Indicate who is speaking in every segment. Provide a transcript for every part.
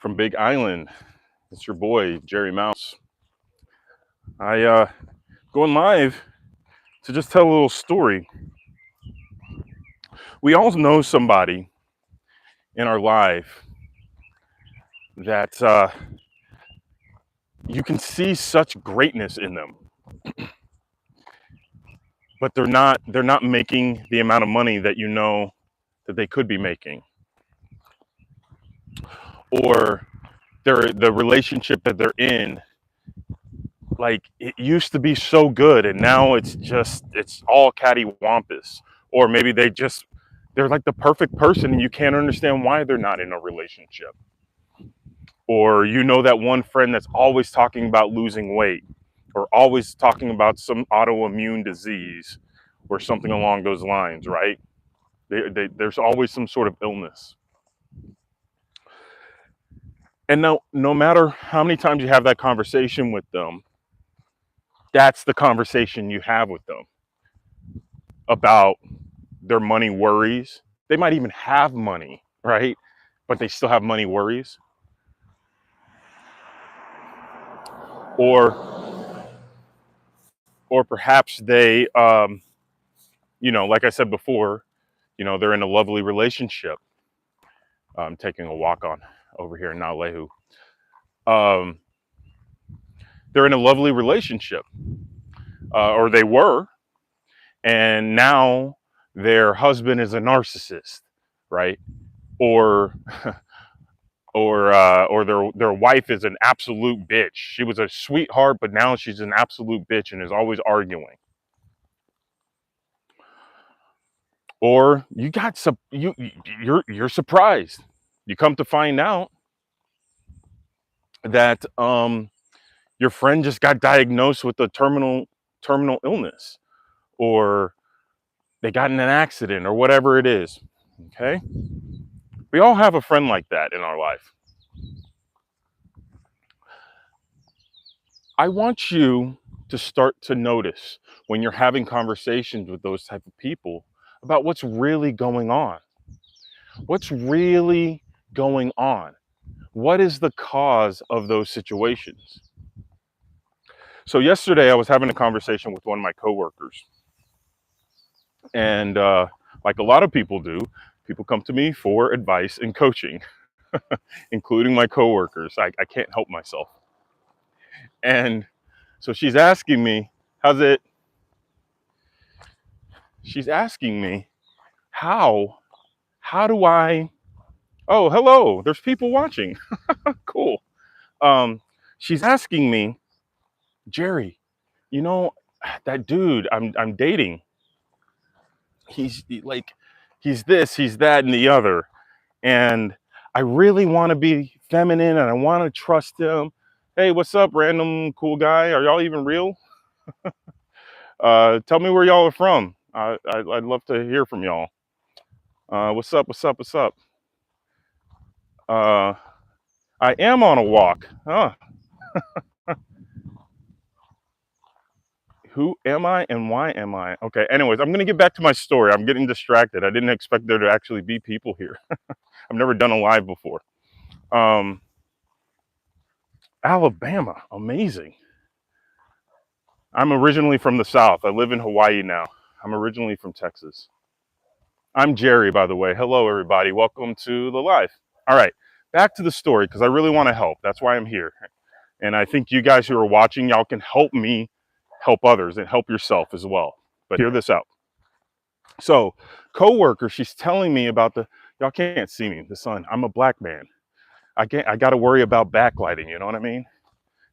Speaker 1: from Big Island. It's your boy, Jerry Mouse. I going live to just tell a little story. We all know somebody in our life that you can see such greatness in them, but they're not making the amount of money that you know that they could be making, or the relationship that they're in, like it used to be so good and now it's all cattywampus. Or maybe they're like the perfect person and you can't understand why they're not in a relationship. Or that one friend that's always talking about losing weight, or always talking about some autoimmune disease or something along those lines, right? There's always some sort of illness. And no matter how many times you have that conversation with them, that's the conversation you have with them about their money worries. They might even have money, right? But they still have money worries. Or perhaps they, like I said before, they're in a lovely relationship. I'm taking a walk on over here in Naalehu. Um, they're in a lovely relationship, or they were, and now their husband is a narcissist, right? Or or their wife is an absolute bitch. She was a sweetheart, but now she's an absolute bitch and is always arguing. Or you're surprised. You come to find out that your friend just got diagnosed with a terminal illness, or they got in an accident, or whatever it is. Okay, we all have a friend like that in our life. I want you to start to notice when you're having conversations with those type of people about what's really going on. What's really going on? What is the cause of those situations? So yesterday I was having a conversation with one of my coworkers, and like a lot of people do, people come to me for advice and coaching, including my coworkers. I can't help myself. And so she's asking me, how's it? She's asking me, how do I, oh, hello, there's people watching. Cool. She's asking me, Jerry, you know, that dude I'm dating, he's this, he's that, and the other. And I really want to be feminine and I want to trust him. Hey, what's up, random cool guy? Are y'all even real? Tell me where y'all are from. I'd love to hear from y'all. What's up? What's up? What's up? Uh, I am on a walk. Huh? Who am I and why am I? Okay, anyways, I'm going to get back to my story. I'm getting distracted. I didn't expect there to actually be people here. I've never done a live before. Um, Alabama, amazing. I'm originally from the South. I live in Hawaii now. I'm originally from Texas. I'm Jerry, by the way. Hello, everybody. Welcome to the live. All right, back to the story, because I really want to help. That's why I'm here. And I think you guys who are watching, y'all can help me help others and help yourself as well. But hear this out. So, coworker, she's telling me about y'all can't see me, the sun. I'm a black man. I got to worry about backlighting. You know what I mean?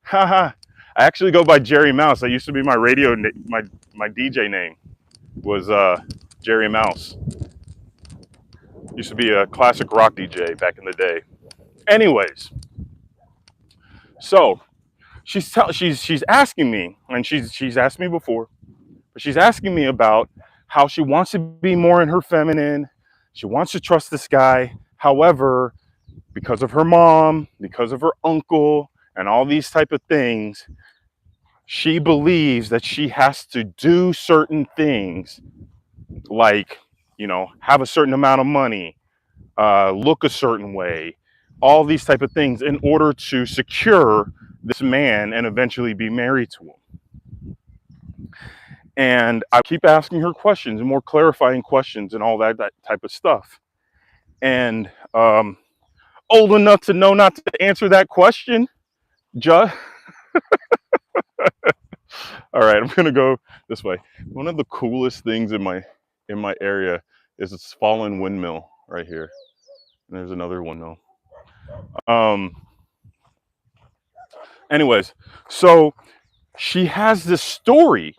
Speaker 1: Haha. I actually go by Jerry Mouse. I used to be my my DJ name was Jerry Mouse. Used to be a classic rock DJ back in the day. Anyways, so she's asking me, and she's asked me before, but she's asking me about how she wants to be more in her feminine. She wants to trust this guy. However, because of her mom, because of her uncle, and all these type of things, she believes that she has to do certain things, like, have a certain amount of money, look a certain way, all these type of things in order to secure this man and eventually be married to him. And I keep asking her questions and more clarifying questions and all that type of stuff. And old enough to know not to answer that question, just all right. I'm gonna go this way. One of the coolest things in my area is this fallen windmill right here. And there's another windmill. Um. Anyways, so she has this story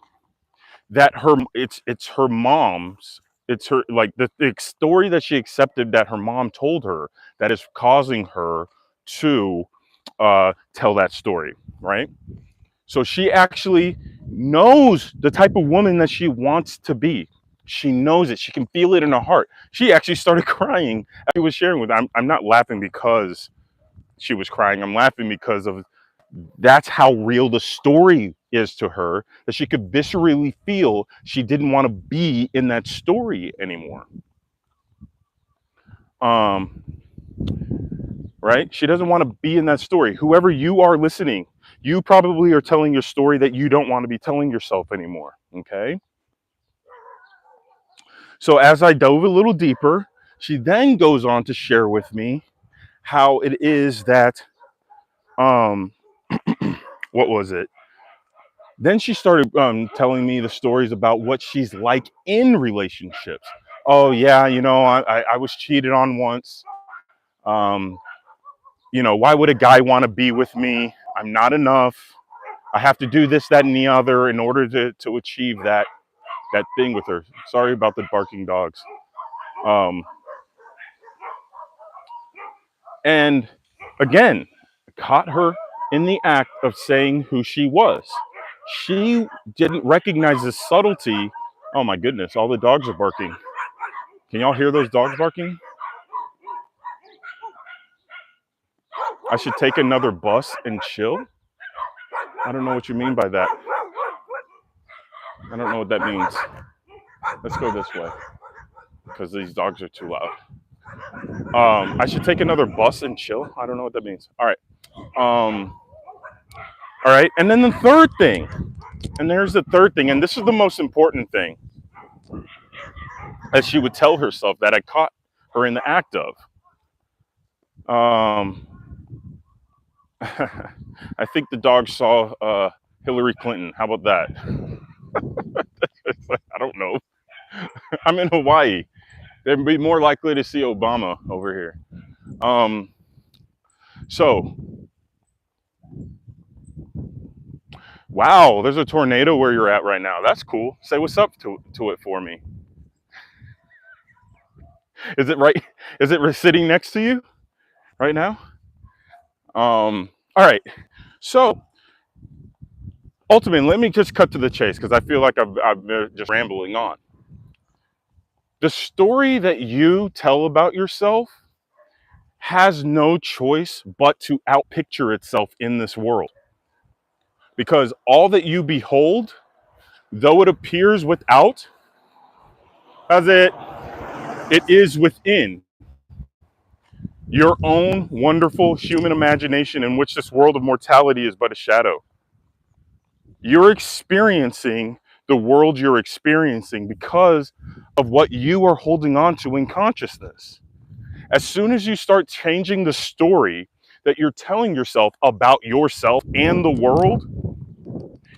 Speaker 1: that it's her mom's, it's her, like the story that she accepted that her mom told her that is causing her to tell that story, right? So she actually knows the type of woman that she wants to be. She knows it. She can feel it in her heart. She actually started crying as she was sharing with. I'm not laughing because she was crying. I'm laughing because of that's how real the story is to her, that she could viscerally feel she didn't want to be in that story anymore. Um, right? She doesn't want to be in that story. Whoever you are listening, you probably are telling your story that you don't want to be telling yourself anymore. Okay. So as I dove a little deeper, she then goes on to share with me how it is that, um, what was it? Then she started telling me the stories about what she's like in relationships. Oh yeah, I was cheated on once. Um, why would a guy want to be with me? I'm not enough. I have to do this, that, and the other in order to achieve that thing with her. Sorry about the barking dogs. Um, and again, caught her in the act of saying who she was. She didn't recognize the subtlety. Oh my goodness, all the dogs are barking. Can y'all hear those dogs barking? I should take another bus and chill? I don't know what you mean by that. I don't know what that means. Let's go this way because these dogs are too loud. I should take another bus and chill. I don't know what that means. All right. All right. And then the third thing, and there's the third thing, and this is the most important thing, as she would tell herself that I caught her in the act of. I think the dog saw Hillary Clinton. How about that? I don't know. I'm in Hawaii. They'd be more likely to see Obama over here. So, wow, there's a tornado where you're at right now. That's cool. Say what's up to it for me. Is it right? Is it sitting next to you right now? All right. So, ultimately, let me just cut to the chase because I feel like I've been just rambling on. The story that you tell about yourself has no choice but to outpicture itself in this world. Because all that you behold, though it appears without, it is within your own wonderful human imagination in which this world of mortality is but a shadow. You're experiencing the world you're experiencing because of what you are holding on to in consciousness. As soon as you start changing the story that you're telling yourself about yourself and the world,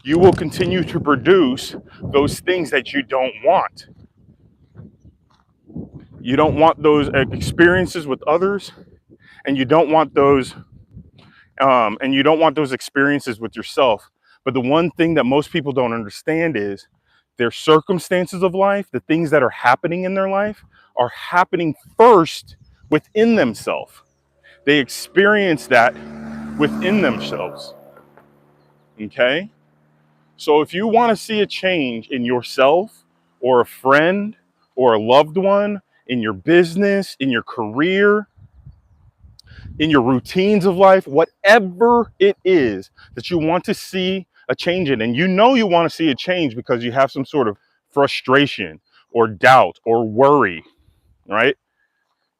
Speaker 1: you will continue to produce those things that you don't want. You don't want those experiences with others, and you don't want those experiences with yourself. But the one thing that most people don't understand is their circumstances of life, the things that are happening in their life, are happening first within themselves. They experience that within themselves. Okay? So if you want to see a change in yourself or a friend or a loved one, in your business, in your career, in your routines of life, whatever it is that you want to see a change in, and you know you want to see a change because you have some sort of frustration or doubt or worry, right?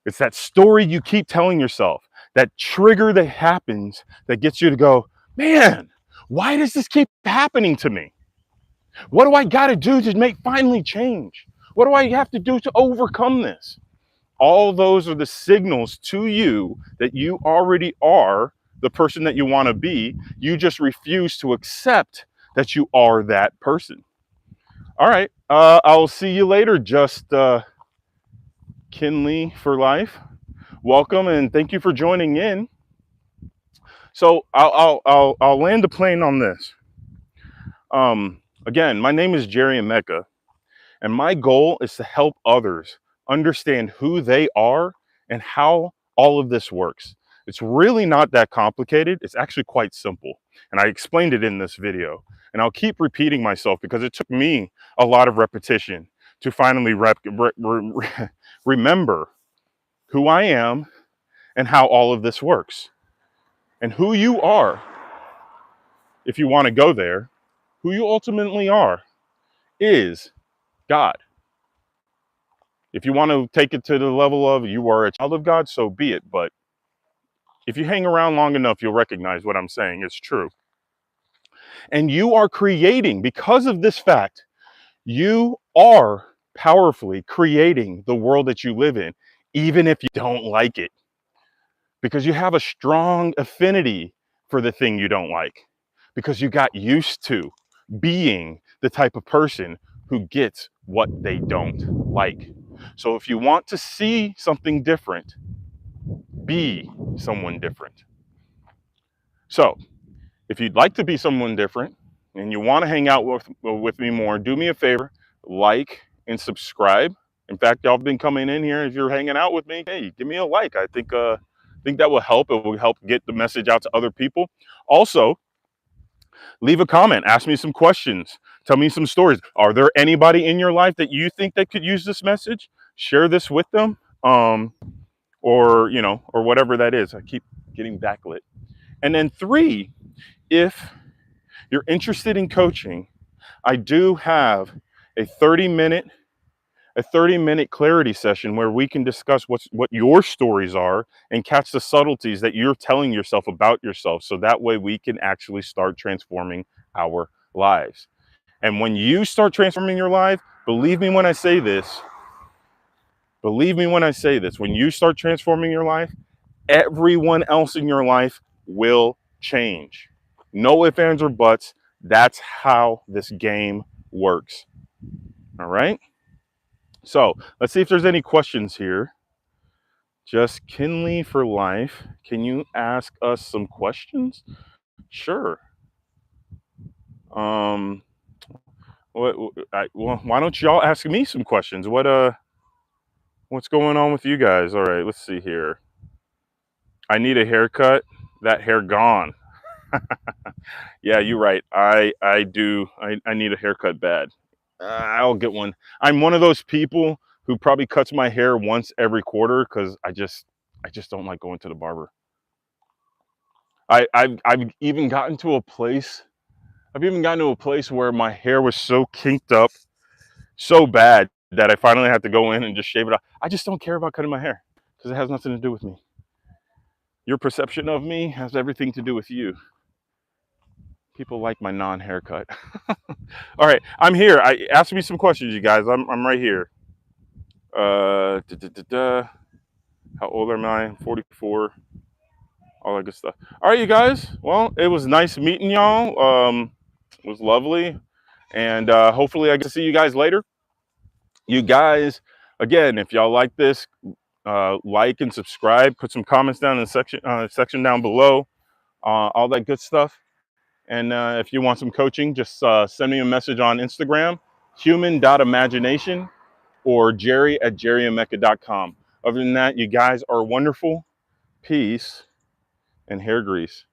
Speaker 1: It's that story you keep telling yourself. that trigger that happens that gets you to go, man, why does this keep happening to me? What do I got to do to make finally change? What do I have to do to overcome this? All those are the signals to you that you already are the person that you want to be. You just refuse to accept that you are that person. All right. I'll see you later. Just Kinley for life. Welcome and thank you for joining in. So I'll land the plane on this. Again, my name is Jerry Emeka, and my goal is to help others understand who they are and how all of this works. It's really not that complicated. It's actually quite simple. And I explained it in this video. And I'll keep repeating myself because it took me a lot of repetition to finally remember who I am and how all of this works. And who you are, if you want to go there, who you ultimately are is God. If you want to take it to the level of you are a child of God, so be it. But if you hang around long enough, you'll recognize what I'm saying is true. And you are creating, because of this fact, you are powerfully creating the world that you live in, even if you don't like it, because you have a strong affinity for the thing you don't like, because you got used to being the type of person who gets what they don't like. So if you want to see something different, be someone different. So if you'd like to be someone different and you want to hang out with me more, do me a favor, like and subscribe. In fact, y'all have been coming in here. If you're hanging out with me, hey, give me a like. I think that will help. It will help get the message out to other people. Also, leave a comment. Ask me some questions. Tell me some stories. Are there anybody in your life that you think that could use this message? Share this with them, or or whatever that is. I keep getting backlit. And then 3, if you're interested in coaching, I do have a 30-minute clarity session where we can discuss what your stories are and catch the subtleties that you're telling yourself about yourself, so that way we can actually start transforming our lives. And when you start transforming your life, believe me when I say this, when you start transforming your life, everyone else in your life will change. No ifs, ands, or buts. That's how this game works. All right. So let's see if there's any questions here. Just Kinley for life. Can you ask us some questions? Sure. Well, why don't y'all ask me some questions? What's going on with you guys? All right, let's see here. I need a haircut. That hair gone. Yeah, you're right. I do. I need a haircut bad. I'll get one. I'm one of those people who probably cuts my hair once every quarter because I just don't like going to the barber. I've even gotten to a place. I've even gotten to a place where my hair was so kinked up, so bad that I finally had to go in and just shave it off. I just don't care about cutting my hair because it has nothing to do with me. Your perception of me has everything to do with you. People like my non-haircut. All right, I'm here. Ask me some questions, you guys. I'm right here. How old am I? 44. All that good stuff. All right, you guys. Well, it was nice meeting y'all. It was lovely, and hopefully I get to see you guys later. You guys, again, if y'all like this, like and subscribe. Put some comments down in the section down below. All that good stuff. And if you want some coaching, just send me a message on Instagram, human.imagination, or jerry@jerryamecca.com. Other than that, you guys are wonderful. Peace and hair grease.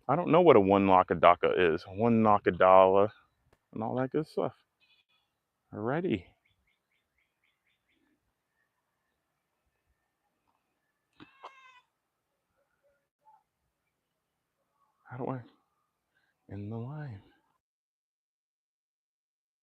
Speaker 1: I don't know what a one lakadaka is. One nakadala and all that good stuff. Alrighty. How do I end the live?